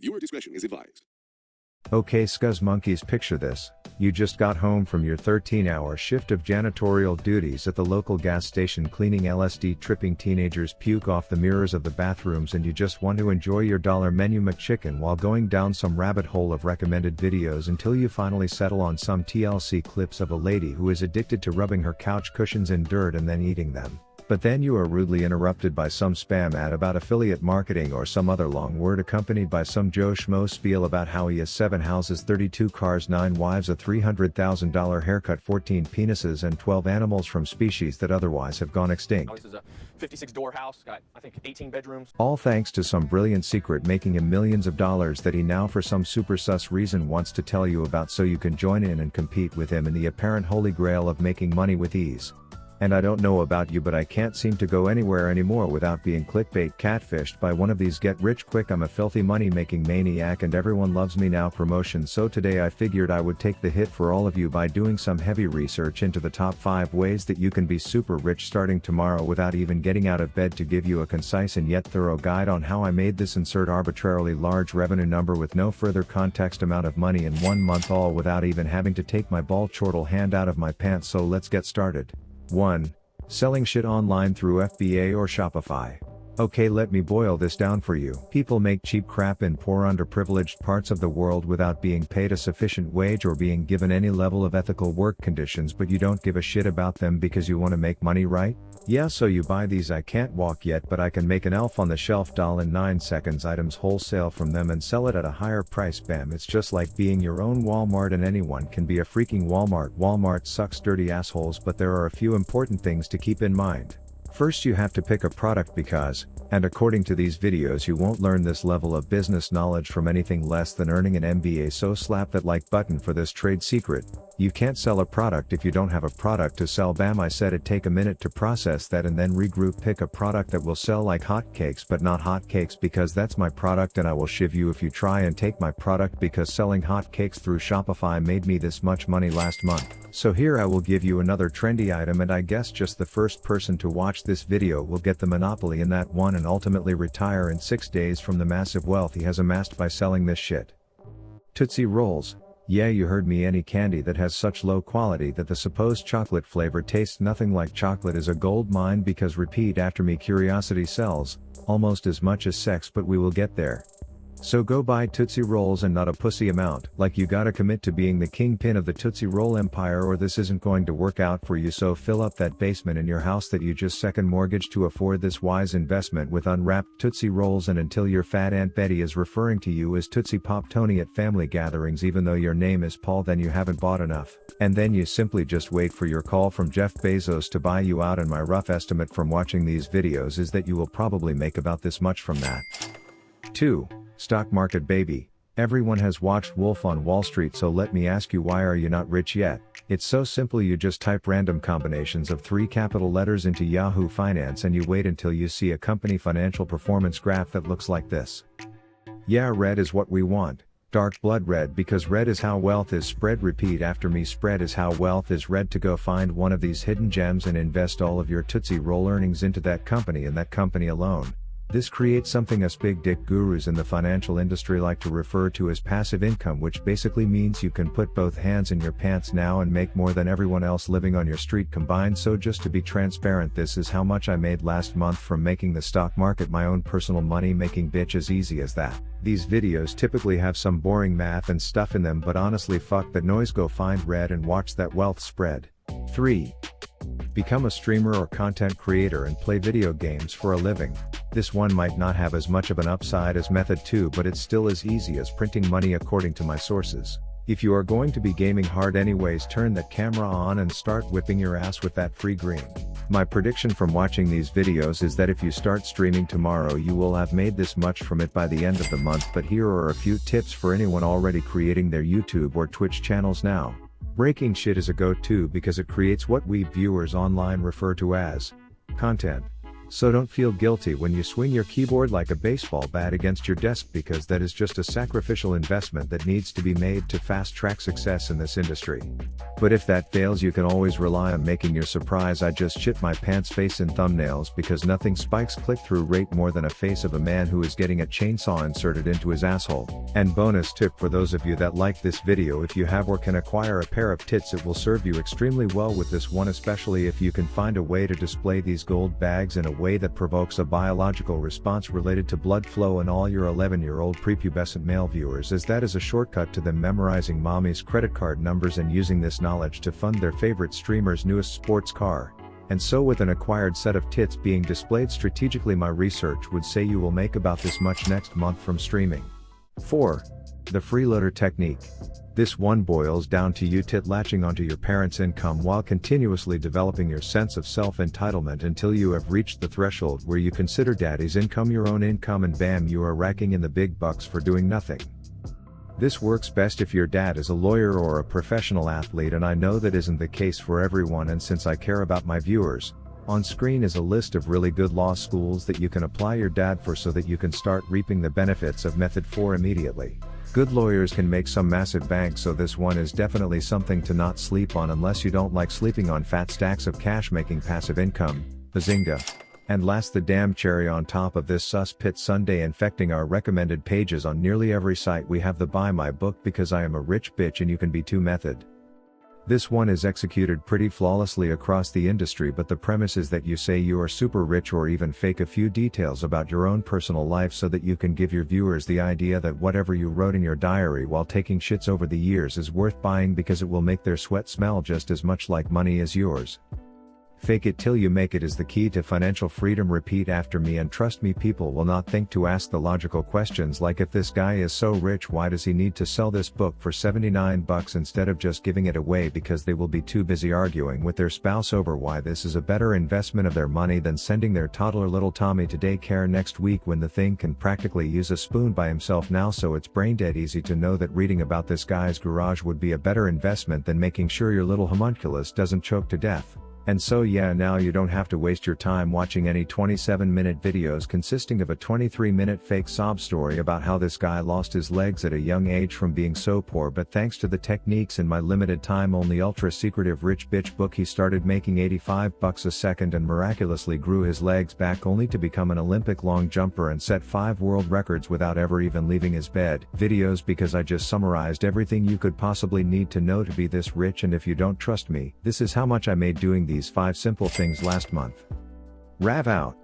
Viewer discretion is advised. Okay scuzz monkeys, picture this. You just got home from your 13-hour shift of janitorial duties at the local gas station cleaning LSD tripping teenagers puke off the mirrors of the bathrooms, and you just want to enjoy your dollar menu McChicken while going down some rabbit hole of recommended videos until you finally settle on some TLC clips of a lady who is addicted to rubbing her couch cushions in dirt and then eating them. But then you are rudely interrupted by some spam ad about affiliate marketing or some other long word accompanied by some Joe Schmo spiel about how he has 7 houses, 32 cars, 9 wives, a $300,000 haircut, 14 penises, and 12 animals from species that otherwise have gone extinct. This is a 56-door house, got I think 18 bedrooms. All thanks to some brilliant secret making him millions of dollars that he now for some super sus reason wants to tell you about, so you can join in and compete with him in the apparent holy grail of making money with ease. And I don't know about you, but I can't seem to go anywhere anymore without being clickbait catfished by one of these get rich quick I'm a filthy money making maniac and everyone loves me now promotions. So today I figured I would take the hit for all of you by doing some heavy research into the top 5 ways that you can be super rich starting tomorrow without even getting out of bed, to give you a concise and yet thorough guide on how I made this insert arbitrarily large revenue number with no further context amount of money in 1 month, all without even having to take my ball chortle hand out of my pants. So let's get started. 1. Selling shit online through FBA or Shopify. Okay, let me boil this down for you. People make cheap crap in poor underprivileged parts of the world without being paid a sufficient wage or being given any level of ethical work conditions, but you don't give a shit about them because you want to make money, right? Yeah, so you buy these I can't walk yet but I can make an elf on the shelf doll in 9 seconds items wholesale from them and sell it at a higher price. Bam, it's just like being your own Walmart, and anyone can be a freaking Walmart. Walmart sucks, dirty assholes, but there are a few important things to keep in mind. First, you have to pick a product because, and according to these videos, you won't learn this level of business knowledge from anything less than earning an MBA, so slap that like button for this trade secret. You can't sell a product if you don't have a product to sell. Bam, I said it. Take a minute to process that and then regroup. Pick a product that will sell like hotcakes, but not hotcakes, because that's my product and I will shiv you if you try and take my product, because selling hotcakes through Shopify made me this much money last month. So here I will give you another trendy item, and I guess just the first person to watch this video will get the monopoly in that one and ultimately retire in 6 days from the massive wealth he has amassed by selling this shit. Tootsie Rolls. Yeah, you heard me. Any candy that has such low quality that the supposed chocolate flavor tastes nothing like chocolate is a gold mine, because repeat after me, curiosity sells almost as much as sex, but we will get there. So go buy Tootsie Rolls, and not a pussy amount. Like, you gotta commit to being the kingpin of the Tootsie Roll empire or this isn't going to work out for you. So fill up that basement in your house that you just second mortgage to afford this wise investment with unwrapped Tootsie Rolls, and until your fat Aunt Betty is referring to you as Tootsie Pop Tony at family gatherings even though your name is Paul, then you haven't bought enough. And then you simply just wait for your call from Jeff Bezos to buy you out, and my rough estimate from watching these videos is that you will probably make about this much from that. 2. Stock market baby. Everyone has watched Wolf on Wall Street, so let me ask you, why are you not rich yet? It's so simple. You just type random combinations of 3 capital letters into Yahoo Finance and you wait until you see a company financial performance graph that looks like this. Yeah, red is what we want. Dark blood red, because red is how wealth is spread. Repeat after me, spread is how wealth is read. To go find one of these hidden gems and invest all of your Tootsie Roll earnings into that company and that company alone. This creates something us big dick gurus in the financial industry like to refer to as passive income, which basically means you can put both hands in your pants now and make more than everyone else living on your street combined. So just to be transparent, this is how much I made last month from making the stock market my own personal money making bitch, as easy as that. These videos typically have some boring math and stuff in them, but honestly fuck that noise. Go find red and watch that wealth spread. 3. Become a streamer or content creator and play video games for a living. This one might not have as much of an upside as method 2, but it's still as easy as printing money according to my sources. If you are going to be gaming hard anyways, turn that camera on and start whipping your ass with that free green. My prediction from watching these videos is that if you start streaming tomorrow, you will have made this much from it by the end of the month. But here are a few tips for anyone already creating their YouTube or Twitch channels now. Breaking shit is a go-to because it creates what we viewers online refer to as content. So don't feel guilty when you swing your keyboard like a baseball bat against your desk, because that is just a sacrificial investment that needs to be made to fast-track success in this industry. But if that fails, you can always rely on making your surprise "I just shit my pants" face in thumbnails, because nothing spikes click-through rate more than a face of a man who is getting a chainsaw inserted into his asshole. And bonus tip for those of you that like this video: if you have or can acquire a pair of tits, it will serve you extremely well with this one, especially if you can find a way to display these gold bags in a way that provokes a biological response related to blood flow in all your 11-year-old prepubescent male viewers, as that is a shortcut to them memorizing mommy's credit card numbers and using this knowledge to fund their favorite streamer's newest sports car. And so with an acquired set of tits being displayed strategically, my research would say you will make about this much next month from streaming. 4. The freeloader technique. This one boils down to you tit latching onto your parents' income while continuously developing your sense of self-entitlement until you have reached the threshold where you consider daddy's income your own income, and bam, you are racking in the big bucks for doing nothing. This works best if your dad is a lawyer or a professional athlete, and I know that isn't the case for everyone, and since I care about my viewers, on screen is a list of really good law schools that you can apply your dad for so that you can start reaping the benefits of method 4 immediately. Good lawyers can make some massive bank, so this one is definitely something to not sleep on unless you don't like sleeping on fat stacks of cash making passive income. Bazinga. And last, the damn cherry on top of this sus pit Sunday infecting our recommended pages on nearly every site, we have the buy my book because I am a rich bitch and you can be too method. This one is executed pretty flawlessly across the industry, but the premise is that you say you are super rich or even fake a few details about your own personal life so that you can give your viewers the idea that whatever you wrote in your diary while taking shits over the years is worth buying because it will make their sweat smell just as much like money as yours. Fake it till you make it is the key to financial freedom. Repeat after me and trust me, people will not think to ask the logical questions like, if this guy is so rich, why does he need to sell this book for 79 bucks instead of just giving it away? Because they will be too busy arguing with their spouse over why this is a better investment of their money than sending their toddler little Tommy to daycare next week, when the thing can practically use a spoon by himself now. So it's brain dead easy to know that reading about this guy's garage would be a better investment than making sure your little homunculus doesn't choke to death. And so yeah, now you don't have to waste your time watching any 27-minute videos consisting of a 23-minute fake sob story about how this guy lost his legs at a young age from being so poor, but thanks to the techniques in my limited time only ultra secretive rich bitch book, he started making 85 bucks a second and miraculously grew his legs back, only to become an Olympic long jumper and set 5 world records without ever even leaving his bed. Videos, because I just summarized everything you could possibly need to know to be this rich, and if you don't trust me, this is how much I made doing these 5 simple things last month. Rav out.